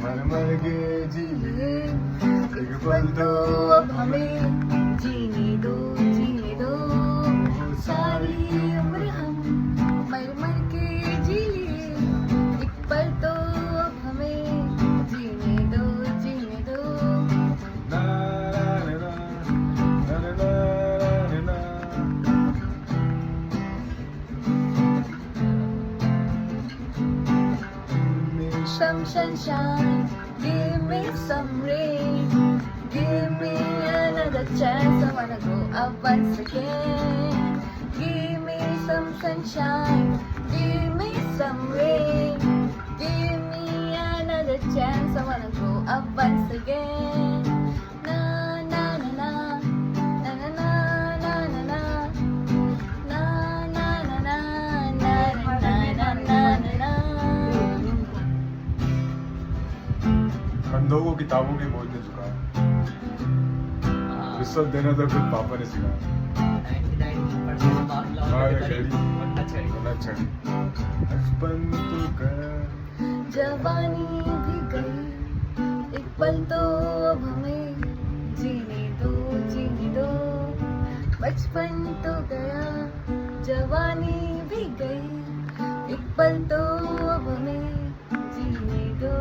मर मर के जी लिए एक पल तो अब हमें जीने दो सारी उम्र हम मर मर के जी लिए एक पल तो अब हमें जीने दो ला ला ला ला ला ला ला Some sunshine, give me some rain, give me another chance, I wanna go up once again. Give me some sunshine, give me some rain, give me another chance, I wanna go up once again. Na na na na, na na na na na na, na na na na, na na na na na. अंधों को किताबों के बोझ ने झुकाया, रिश्वत देना तो खुद पापा ने सिखाया। वरना छड़ी बचपन तो गया, जवानी भी गई एक पल तो अब हमें जीने दो बचपन तो गया जवानी भी गई एक पल तो अब हमें जीने दो